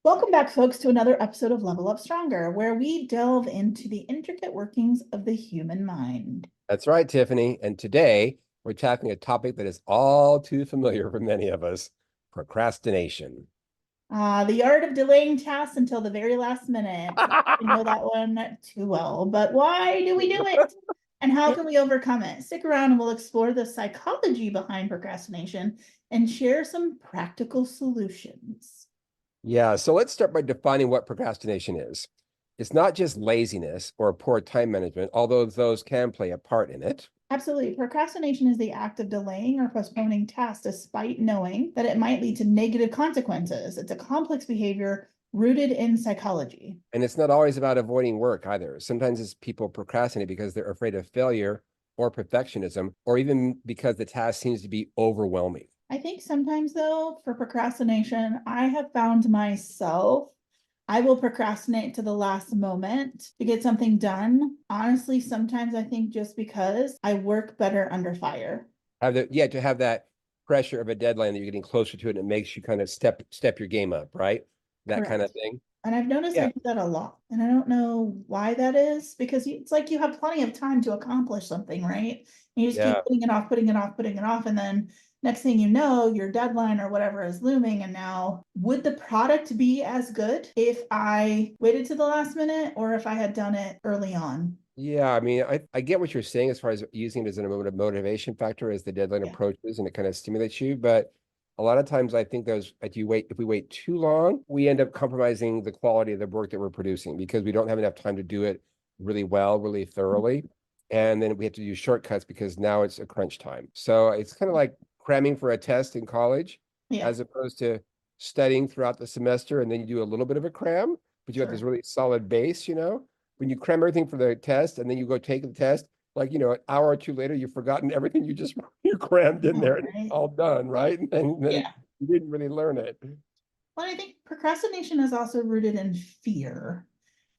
Welcome back, folks, to another episode of Level Up Stronger, where we delve into the intricate workings of the human mind. That's right, Tiffany. And today we're tackling a topic that is all too familiar for many of us, procrastination. The art of delaying tasks until the very last minute. I know that one too well, but why do we do it? And how can we overcome it? Stick around and we'll explore the psychology behind procrastination and share some practical solutions. Yeah, so let's start by defining what procrastination is. It's not just laziness or poor time management, although those can play a part in it. Absolutely. Procrastination is the act of delaying or postponing tasks despite knowing that it might lead to negative consequences. It's a complex behavior rooted in psychology. And it's not always about avoiding work either. Sometimes it's people procrastinate because they're afraid of failure or perfectionism, or even because the task seems to be overwhelming. I think sometimes, though, for procrastination, I have found myself, I will procrastinate to the last moment to get something done. Honestly, sometimes I think just because I work better under fire. To have that pressure of a deadline that you're getting closer to it, and it makes you kind of step your game up, right? That kind of Correct. thing. And I've noticed I Yeah. do that a lot. And I don't know why that is because it's like you have plenty of time to accomplish something, right? And you just keep Yeah. putting it off, putting it off, putting it off. And then next thing you know, your deadline or whatever is looming. And now, would the product be as good if I waited to the last minute or if I had done it early on? Yeah, I mean, I get what you're saying as far as using it as a motivation factor as the deadline Yeah. approaches and it kind of stimulates you. But a lot of times I think if we wait too long, we end up compromising the quality of the work that we're producing because we don't have enough time to do it really well, really thoroughly. And then we have to use shortcuts because now it's a crunch time. So it's kind of like cramming for a test in college Yeah, as opposed to studying throughout the semester and then you do a little bit of a cram, but you have this sure. really solid base. When you cram everything for the test and then you go take the test, like, an hour or two later, you've forgotten everything you crammed in All there and it's right. all done, right? And then Yeah. you didn't really learn it. Well, I think procrastination is also rooted in fear.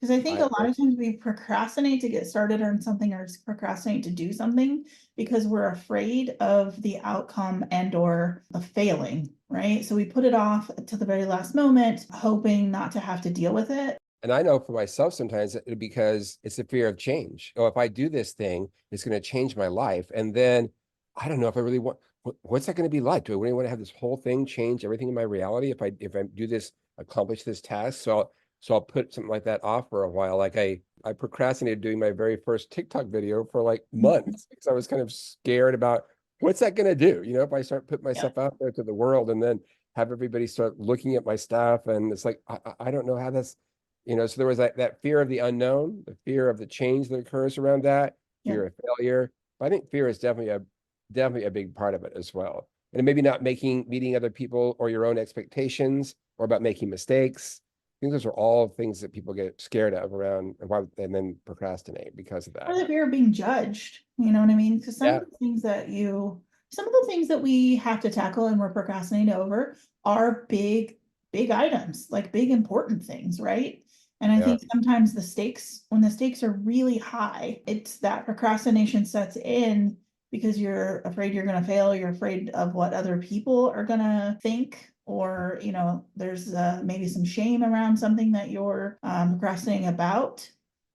Because I think I a lot of times we procrastinate to get started on something or procrastinate to do something because we're afraid of the outcome and or the failing, right? So we put it off to the very last moment, hoping not to have to deal with it. and I know for myself sometimes because it's the fear of change. Oh, if I do this thing, it's going to change my life. And then I don't know if I really want what's that going to be like? Do I really want to have this whole thing change everything in my reality if I do this, accomplish this task? So I'll put something like that off for a while. Like I procrastinated doing my very first TikTok video for like months because I was kind of scared about what's that going to do? If I start putting Yeah. myself out there to the world and then have everybody start looking at my stuff and it's like I don't know how so there was that fear of the unknown, the fear of the change that occurs around that, Yeah. fear of failure. But I think fear is definitely a big part of it as well. And maybe not meeting other people or your own expectations or about making mistakes. I think those are all things that people get scared of around and then procrastinate because of Or that. that we are being judged, you know what I mean? Because Yeah. some of the things that we have to tackle and we're procrastinating over are big, big items, like big important things, right? And I Yeah. think sometimes when the stakes are really high, it's that procrastination sets in because you're afraid you're going to fail, you're afraid of what other people are going to think, or, there's maybe some shame around something that you're procrastinating about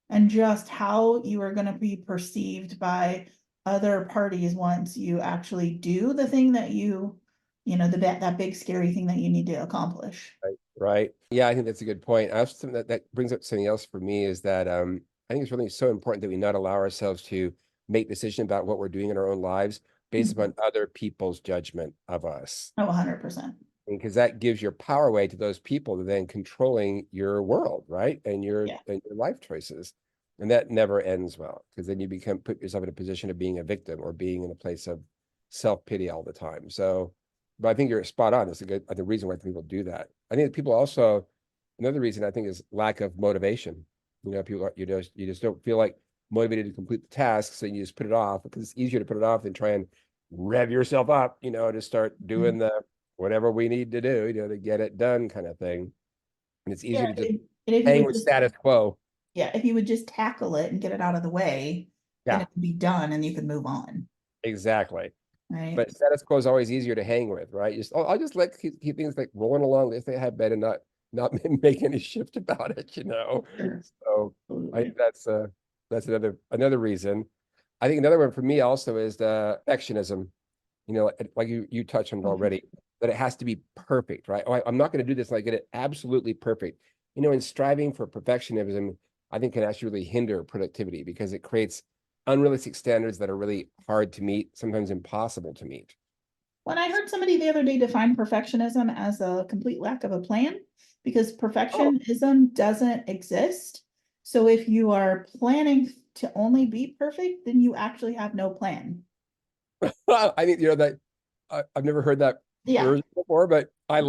and just how you are going to be perceived by other parties once you actually do the thing that that big scary thing that you need to accomplish. Right. Right. Yeah, I think that's a good point. I also think that brings up something else for me is that I think it's really so important that we not allow ourselves to make decisions about what we're doing in our own lives based Mhm. upon other people's judgment of us. Oh, 100%. Because that gives your power away to those people then controlling your world, right? Yeah. And your life choices. And that never ends well, because then you put yourself in a position of being a victim or being in a place of self-pity all the time. So, but I think you're spot on. It's the reason why people do that. I think that people also, another reason I think is lack of motivation. People you just don't feel like motivated to complete the task, so you just put it off because it's easier to put it off than try and rev yourself up, to start Mhm. doing the whatever we need to do, to get it done kind of thing. And it's Yeah. easier to just And if you hang would with just, status quo. yeah, if you would just tackle it and get it out of the way, then Yeah, it would be done and you could move on. exactly. Right. But status quo is always easier to hang with, right? I'll just keep things like rolling along if they have better, not not make any shift about it, you know? Sure. So I think Absolutely. that's another reason. I think another one for me also is the perfectionism, you know, like you touched on it Oh, for already, sure. that it has to be perfect, right? Oh, I'm not going to do this and I get it absolutely perfect. You know, in striving for perfectionism, I think can actually really hinder productivity because it creates unrealistic standards that are really hard to meet, sometimes impossible to meet. When I heard somebody the other day define perfectionism as a complete lack of a plan, because Oh, perfectionism doesn't exist. So if you are planning to only be perfect, then you actually have no plan. I mean, you know, that I've never heard that Yeah. version before, but I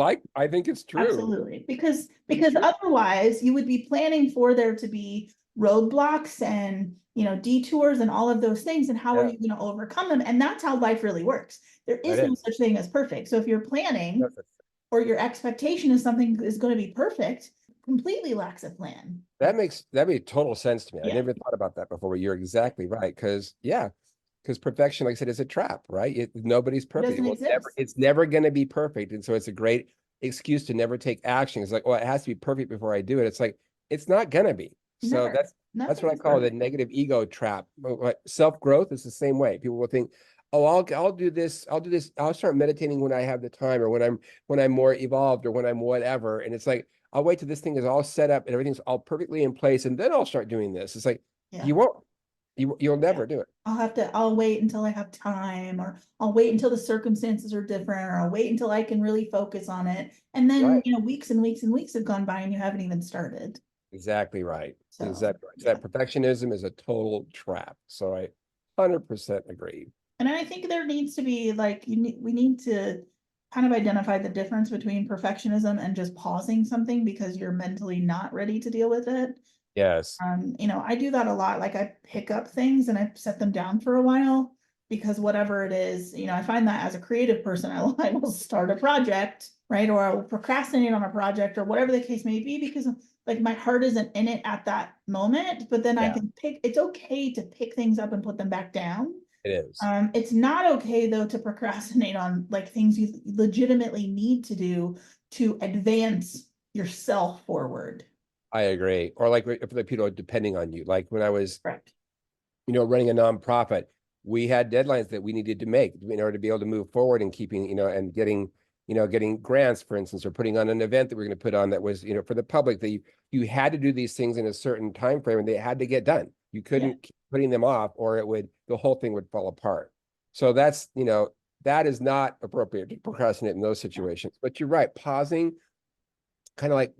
think it's true. Absolutely. Because It's true. otherwise you would be planning for there to be roadblocks and detours and all of those things. And how are Yeah, you going to overcome them? And that's how life really works. There that is no is. such thing as perfect. So if you're planning That's a, or your expectation is something is going to be perfect, completely lacks a plan. that makes total sense to me. I Yeah. never thought about that before, but you're exactly right. Because yeah, because perfection, like I said, is a trap, right? Nobody's It perfect. doesn't exist. It's never going to be perfect, and so it's a great excuse to never take action. It's like, well, it has to be perfect before I do it. It's like it's not gonna be. So Never. that's Nothing what I is call the perfect. negative ego trap. Self growth is the same way. People will think, oh, I'll do this. I'll do this. I'll start meditating when I have the time, or when I'm more evolved, or when I'm whatever. And it's like I'll wait till this thing is all set up and everything's all perfectly in place, and then I'll start doing this. It's like Yeah. you won't. You'll Yeah. never do it. I'll wait until I have time, or I'll wait until the circumstances are different, or I'll wait until I can really focus on it. And then, Right. weeks and weeks and weeks have gone by and you haven't even started. Exactly right. So, Exactly right. So yeah. that perfectionism is a total trap. So I 100% agree. And I think there needs to be like, we need to kind of identify the difference between perfectionism and just pausing something because you're mentally not ready to deal with it. Yes. I do that a lot. Like I pick up things and I set them down for a while because whatever it is, I find that as a creative person, I will start a project, right? Or I will procrastinate on a project or whatever the case may be because like my heart isn't in it at that moment, but then I Yeah, can it's okay to pick things up and put them back down. it is. It's not okay though to procrastinate on like things you legitimately need to do to advance yourself forward. I agree. Or like if the people are depending on you. Like when I was, Correct. running a nonprofit, we had deadlines that we needed to make in order to be able to move forward and keeping, and getting grants, for instance, or putting on an event that we're going to put on that was, for the public that you had to do these things in a certain time frame and they had to get done. You Yeah. couldn't keep putting them off or the whole thing would fall apart. So that is not appropriate to procrastinate in those situations. But you're right, pausing, kind of like,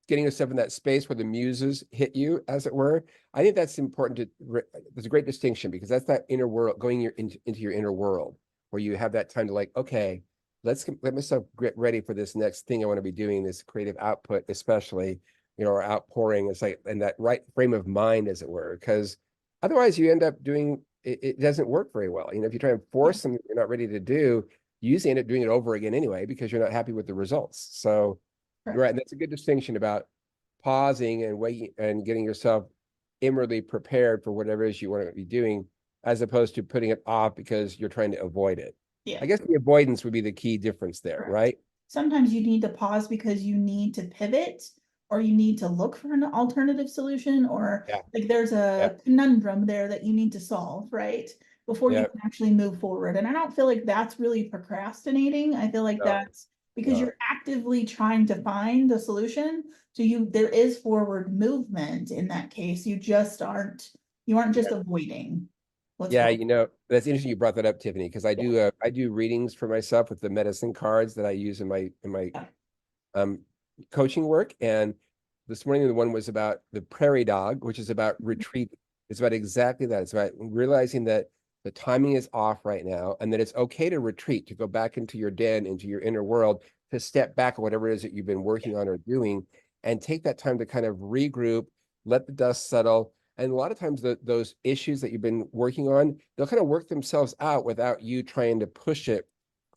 getting yourself in that space where the muses hit you, as it were. I think that's important there's a great distinction because that's that inner world, going into your inner world where you have that time to like, okay, let myself get ready for this next thing I want to be doing, this creative output, especially, or outpouring. It's like in that right frame of mind, as it were, because otherwise you end up doing it doesn't work very well. If you try and Yeah. force something you're not ready to do, you usually end up doing it over again anyway because you're not happy with the results. So you're right. Correct. And that's a good distinction about pausing and waiting and getting yourself inwardly prepared for whatever it is you want to be doing, as opposed to putting it off because you're trying to avoid it. Yeah. I guess the avoidance would be the key difference there, Correct. right? Sometimes you need to pause because you need to pivot or you need to look for an alternative solution or Yeah. like there's Yeah. a conundrum there that you need to solve, right? Before you Yeah. can actually move forward. And I don't feel like that's really procrastinating. I feel like No, that's because not. you're actively trying to find a solution. So there is forward movement in that case. You aren't just Yeah. avoiding what's Yeah, going that's interesting you brought that up, Tiffany, because on. I do readings for myself with the medicine cards that I use in my Yeah. um, coaching work. And this morning, the one was about the prairie dog, which is about retreat. It's about exactly that. It's about realizing that the timing is off right now and that it's okay to retreat, to go back into your den, into your inner world, to step back or whatever it is that you've been working on or doing and take that time to kind of regroup, let the dust settle. And a lot of times, those issues that you've been working on, they'll kind of work themselves out without you trying to push it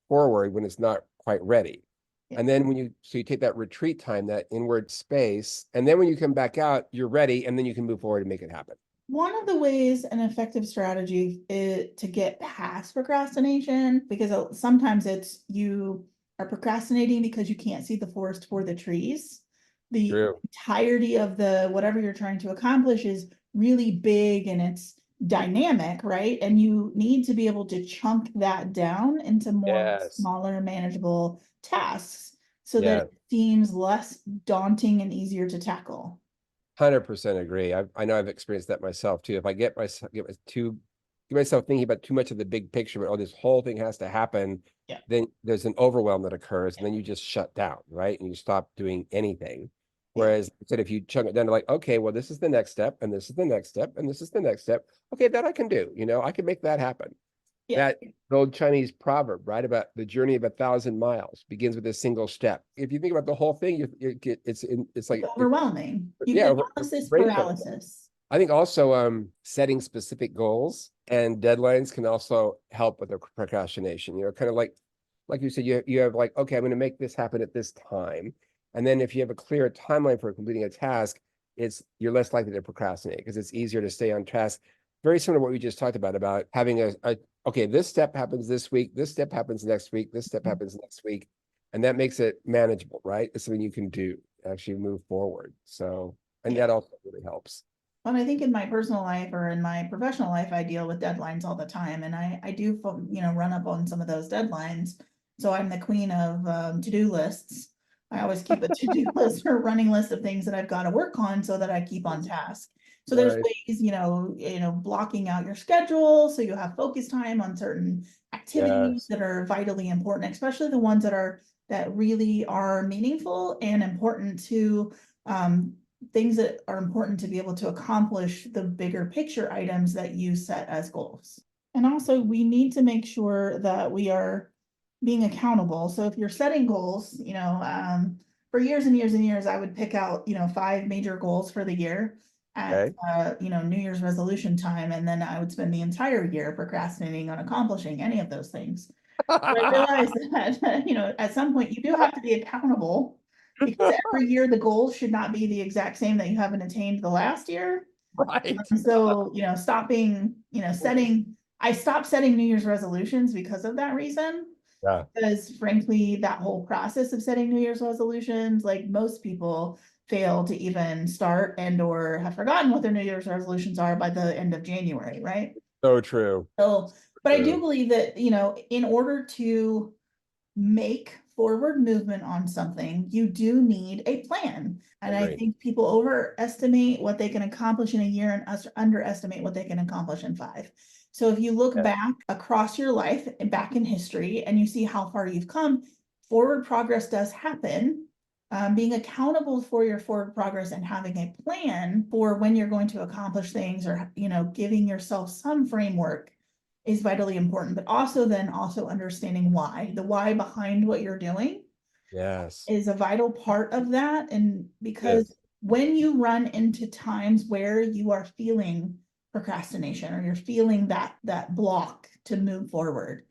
forward when it's not quite ready. Yeah. And then you take that retreat time, that inward space, and then when you come back out, you're ready, and then you can move forward and make it happen. One of the ways an effective strategy is to get past procrastination, because sometimes it's you are procrastinating because you can't see the forest for the trees. The True. entirety of the whatever you're trying to accomplish is really big and it's dynamic, right? And you need to be able to chunk that down into more Yes. smaller, manageable tasks so that Yeah. it seems less daunting and easier to tackle. 100% agree. I know I've experienced that myself too. If I get myself thinking about too much of the big picture, but oh, this whole thing has to happen, Yeah. then there's an overwhelm that occurs, and then you just shut down, right? And you stop doing anything. Yeah. Whereas instead, if you chunk it down to like, okay, well, this is the next step, and this is the next step, and this is the next step. Okay, that I can do. I can make that happen. Yeah. That old Chinese proverb, right, about the journey of 1,000 miles begins with a single step. If you think about the whole thing, it's It's like overwhelming. You yeah, get analysis brain fog. paralysis. I think also setting specific goals and deadlines can also help with the procrastination. Kind of like you said, you have like, okay, I'm going to make this happen at this time. And then if you have a clear timeline for completing a task, you're less likely to procrastinate because it's easier to stay on task. Very similar to what we just talked about having okay, this step happens this week, this step happens next week, this step happens next week. And that makes it manageable, right? It's something you can do, actually move forward. So, and Yeah. that also really helps. And I think in my personal life or in my professional life, I deal with deadlines all the time, and I do, run up on some of those deadlines. So I'm the queen of to-do lists. I always keep a to-do list or running list of things that I've got to work on so that I keep on task. So there's Right. ways, blocking out your schedule so you have focus time on certain activities Yes. that are vitally important, especially the ones that really are meaningful and important to things that are important to be able to accomplish the bigger picture items that you set as goals. And also, we need to make sure that we are being accountable. So if you're setting goals, for years and years and years, I would pick out, 5 major goals for the year at, Okay. New Year's resolution time. And then I would spend the entire year procrastinating on accomplishing any of those things. But I realized that, at some point you do have to be accountable because every year the goals should not be the exact same that you haven't attained the last year. Right. So, stopping, I stopped setting New Year's resolutions because of that reason. Yeah. Because frankly, that whole process of setting New Year's resolutions, like most people fail to even start and or have forgotten what their New Year's resolutions are by the end of January, right? So true. So, but I do True. believe that, in order to make forward movement on something, you do need a plan. I And I agree. think people overestimate what they can accomplish in a year and underestimate what they can accomplish in 5. So if you look Yeah. back across your life and back in history and you see how far you've come, forward progress does happen. Being accountable for your forward progress and having a plan for when you're going to accomplish things or, giving yourself some framework is vitally important, but also understanding why, the why behind what you're doing Yes. is a vital part of that. And because Yes. when you run into times where you are feeling procrastination or you're feeling that block to move forward,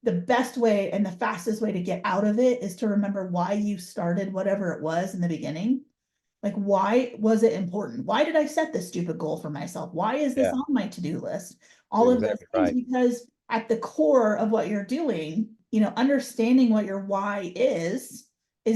the best way and the fastest way to get out of it is to remember why you started whatever it was in the beginning. Like, why was it important? Why did I set this stupid goal for myself? Why is this Yeah. on my to-do list? All You're of those exactly things, right. because at the core of what you're doing, understanding what your why is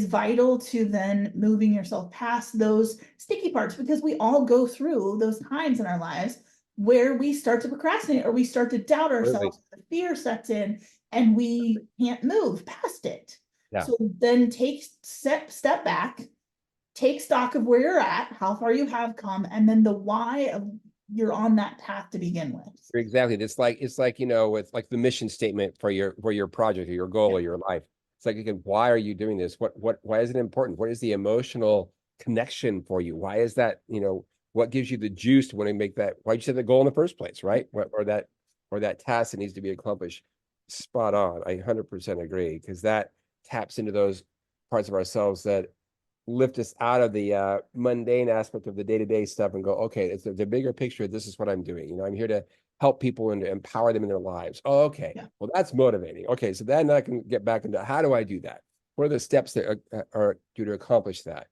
vital to then moving yourself past those sticky parts because we all go through those times in our lives where we start to procrastinate or we start to doubt Really. ourselves, the fear sets in and we can't move past it. Yeah. So then take step back, take stock of where you're at, how far you have come, and then the why of you're on that path to begin with. You're exactly. It's like, with like the mission statement for your project or your goal Yeah. or your life. It's like, again, why are you doing this? Why is it important? What is the emotional connection for you? Why is that, what gives you the juice to want to make that? Why'd you set the goal in the first place, right? Or that task that needs to be accomplished. Spot on. I 100% agree because that taps into those parts of ourselves that lift us out of the mundane aspect of the day-to-day stuff and go, okay, it's the bigger picture. This is what I'm doing. I'm here to help people and to empower them in their lives. Oh, okay. Yeah. Well, that's motivating. Okay. So then I can get back into how do I do that? What are the steps that are due to accomplish that?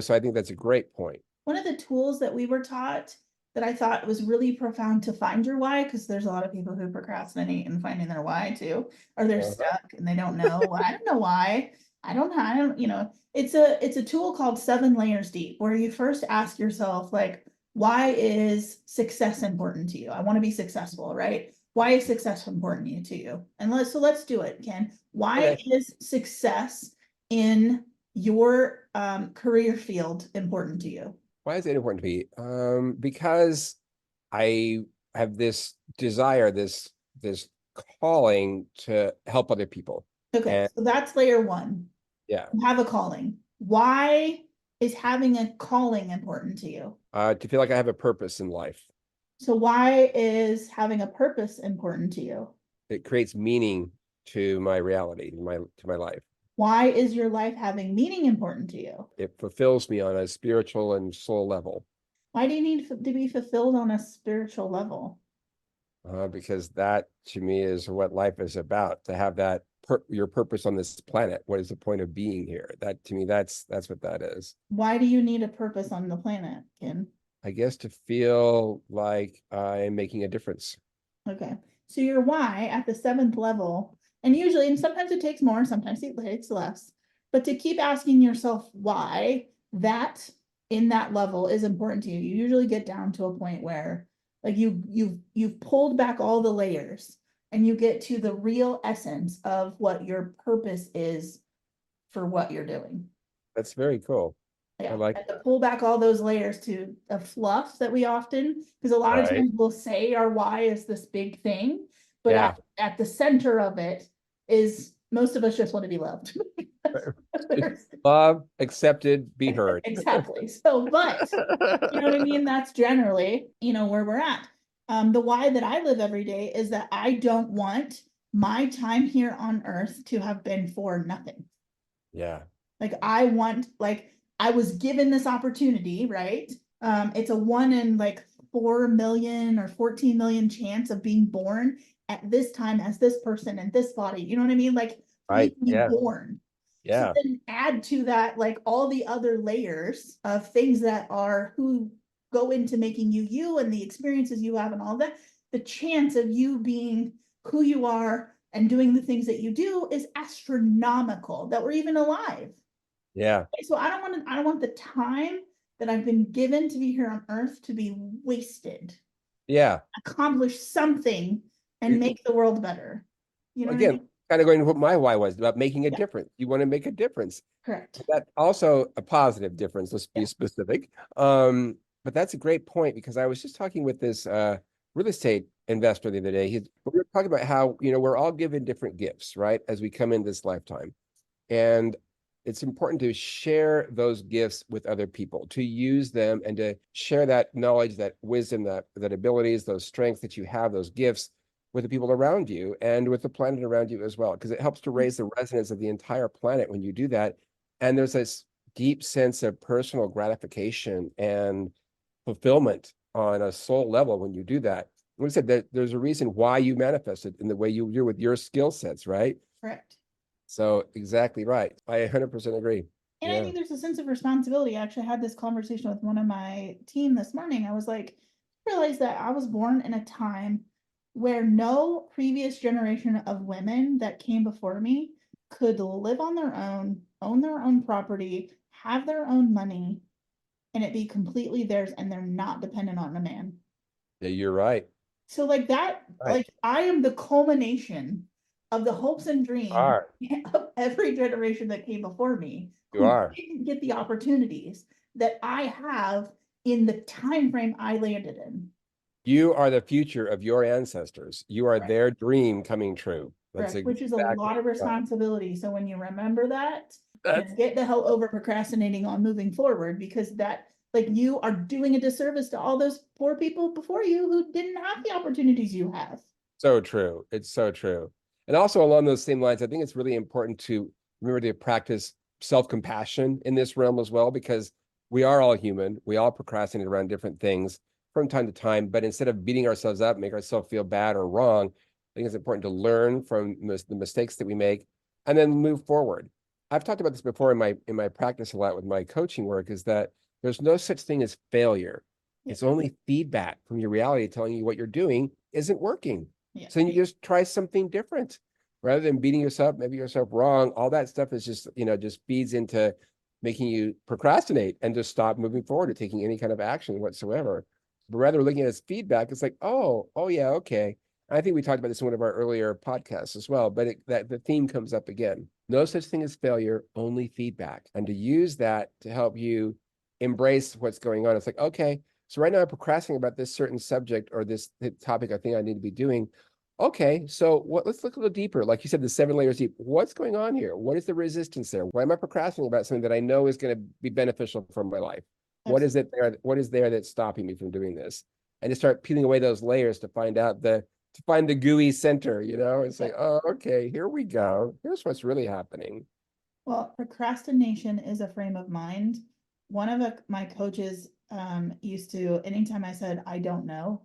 So I think that's a great point. One of the tools that we were taught that I thought was really profound to find your why, because there's a lot of people who procrastinate in finding their why too, or they're Uh-huh. stuck and they don't know. "Well, I don't know why. I don't, it's a tool called 7 layers deep, where you first ask yourself, like, why is success important to you? I want to be successful, right? Why is success important to you? And let's do it, Ken. Why Okay. is success in your career field important to you? Why is it important to me? Because I have this desire, this calling to help other people. Okay, And so that's layer one. yeah, You have a calling. Why is having a calling important to you? to feel like I have a purpose in life. So why is having a purpose important to you? It creates meaning to my reality, to my life. Why is your life having meaning important to you? It fulfills me on a spiritual and soul level, Why do you need to be fulfilled on a spiritual level? because that to me is what life is about. To have your purpose on this planet. What is the point of being here? That to me, that's what that is. Why do you need a purpose on the planet, Ken? I guess to feel like I'm making a difference. Okay. So your why at the seventh level, and usually, and sometimes it takes more, sometimes it takes less, but to keep asking yourself why that in that level is important to you, you usually get down to a point where like you've pulled back all the layers and you get to the real essence of what your purpose is for what you're doing. That's very cool. I Yeah, like and to that. pull back all those layers to a fluff that we often, because a lot of Right. times we'll say our why is this big thing, but Yeah. at the center of it is most of us just want to be loved. Just There's- love, accepted, be heard. exactly. So, but you know what I mean? That's generally, where we're at. The why that I live every day is that I don't want my time here on earth to have been for nothing. Yeah. Like I want, like I was given this opportunity, right? It's a 1 in like 4 million or 14 million chance of being born at this time as this person in this body. You know what I mean? Like for me Right. to be Yeah. born. So Yeah. then add to that like all the other layers of things that are who go into making you you and the experiences you have and all that. The chance of you being who you are and doing the things that you do is astronomical that we're even alive. Yeah. So I don't want the time that I've been given to be here on earth to be wasted. Yeah. Accomplish something and make the world better. You know what I Again, mean? kind of going to what my why was about making a Yeah, difference. You want to make a difference. correct. That also a positive difference, let's be Yeah. specific. But that's a great point because I was just talking with this real estate investor the other day. We were talking about how, we're all given different gifts, right? As we come in this lifetime. And it's important to share those gifts with other people, to use them and to share that knowledge, that wisdom, that abilities, those strengths that you have, those gifts with the people around you and with the planet around you as well, because it helps to raise the resonance of the entire planet when you do that. And there's this deep sense of personal gratification and fulfillment on a soul level when you do that. Like I said, that there's a reason why you manifest it in the way you do with your skill sets, right? Correct. So exactly right. I 100% agree. And I Yeah. think there's a sense of responsibility. I actually had this conversation with one of my team this morning. I was like, realized that I was born in a time where no previous generation of women that came before me could live on their own their own property, have their own money, and it be completely theirs, and they're not dependent on a man. Yeah, you're right. So like that, Right. like I am the culmination of the hopes and You dreams are. of every generation that came before me You who are. didn't get the opportunities that I have in the time frame I landed in. You are the future of your ancestors. You are Correct. their dream coming true. That's Correct, which is a exactly lot of right. responsibility. So when you remember that, That's get the hell over procrastinating on moving forward, because that like you are doing a disservice to all those poor people before you who didn't have the opportunities you have. so true. It's so true. And also along those same lines, I think it's really important to remember to practice self-compassion in this realm as well, because we are all human. We all procrastinate around different things from time to time. But instead of beating ourselves up, make ourselves feel bad or wrong, I think it's important to learn from the mistakes that we make and then move forward. I've talked about this before in my practice a lot with my coaching work, is that there's no such thing as failure. Yeah. It's only feedback from your reality telling you what you're doing isn't working. Yeah. So you just try something different rather than beating yourself, maybe yourself wrong. All that stuff is just, just feeds into making you procrastinate and just stop moving forward or taking any kind of action whatsoever. But rather looking at it as feedback, it's like, oh yeah, okay. I think we talked about this in one of our earlier podcasts as well, but that the theme comes up again. No such thing as failure, only feedback. And to use that to help you embrace what's going on. It's like, okay, so right now I'm procrastinating about this certain subject or this topic I think I need to be doing. Okay, so let's look a little deeper. Like you said, the 7 layers deep. What's going on here? What is the resistance there? Why am I procrastinating about something that I know is going to be beneficial for my life? What is Absolutely. it there? What is there that's stopping me from doing this? And to start peeling away those layers to find out to find the gooey center, It's Yeah. like, oh, okay, here we go. Here's what's really happening. Well, procrastination is a frame of mind. One of my coaches used to, anytime I said, I don't know,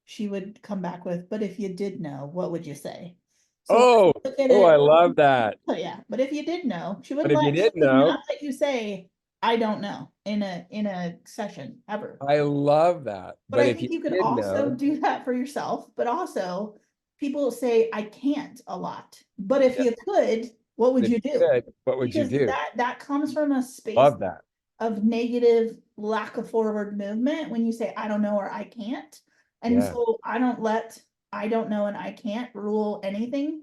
she would come back with, but if you did know, what would you say? So Oh, I look at oh, it, I love that. oh yeah, but if you did know, But if you she didn't would know, not let you say, I don't know in a session ever. I love that. But But I if you think you could did also know, do that for yourself, but also people say I can't a lot. But if yeah, you could, what would if you you do? could, what would you Because do? that comes from a space Love that. of negative lack of forward movement when you say I don't know or I can't. And Yeah, so I don't let I don't know and I can't rule anything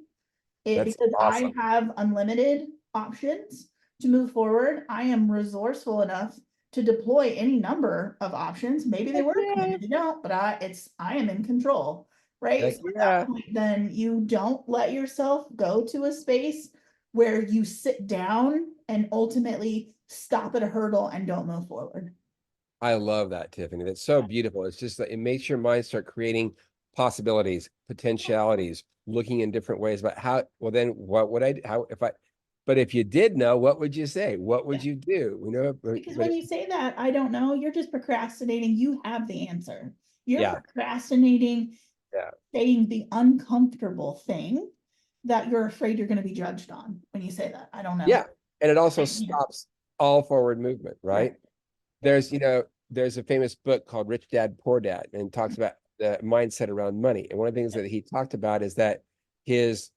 that's because I awesome. have unlimited options to move forward. I am resourceful enough to deploy any number of options. Maybe they Heck work, yeah. maybe they don't, but I am in control, right? Heck So at that yeah. point, then you don't let yourself go to a space where you sit down and ultimately stop at a hurdle and don't move forward. I love that, Tiffany. That's so beautiful. It's just that it makes your mind start creating possibilities, potentialities, looking in different ways about well, then what would but if you did know, what would you say? What Yeah. would you do? Because when you say that, I don't know, you're just procrastinating. You have the answer. You're Yeah, procrastinating yeah. saying the uncomfortable thing that you're afraid you're going to be judged on when you say that. I don't know. Yeah. And it also I can't. stops all forward movement, Right. right? Yeah. There's a famous book called Rich Dad, Poor Dad, and talks about the mindset around money. And one of the things that he talked about is that his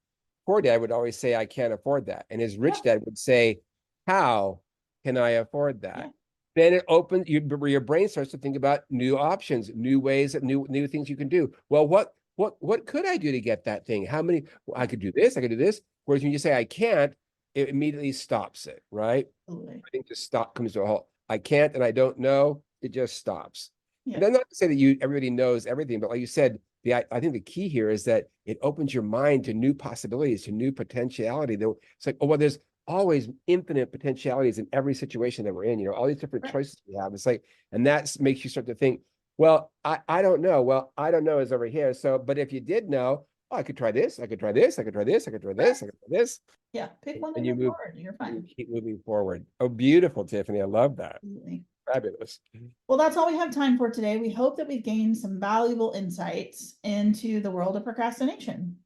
poor dad would always say, I can't afford that. And his Yeah. rich dad would say, how can I afford Yeah. that? Then it opens your brain starts to think about new options, new ways that new things you can do. Well, what could I do to get that thing? How many I could do this, I could do this. Whereas when you say I can't, it immediately stops it, right? Absolutely. I think just stop comes to a halt. I can't and I don't know. It just stops. And Yeah. then not to say that everybody knows everything, but like you said, I think the key here is that it opens your mind to new possibilities, to new potentiality. It's like, oh well, there's always infinite potentialities in every situation that we're in. All these different Right. choices we have. It's like, and that makes you start to think, well, I don't know. Well, I don't know is over here. So, but if you did know, oh, I could try this. I could try this. I could try this. I could try Right. this. I could try this. Yeah. Pick one And and you move move forward. You're and you fine. keep moving forward. Oh, beautiful, Tiffany. I love that. Absolutely. Fabulous. Well, that's all we have time for today. We hope that we've gained some valuable insights into the world of procrastination.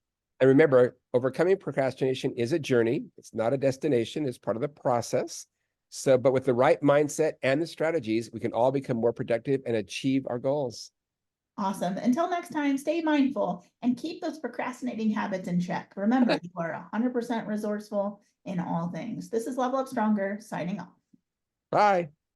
And remember, overcoming procrastination is a journey. It's not a destination, it's part of the process. So, but with the right mindset and the strategies, we can all become more productive and achieve our goals. Awesome. Until next time, stay mindful and keep those procrastinating habits in check. Remember, you are 100% resourceful in all things. This is Level Up Stronger signing off. Bye.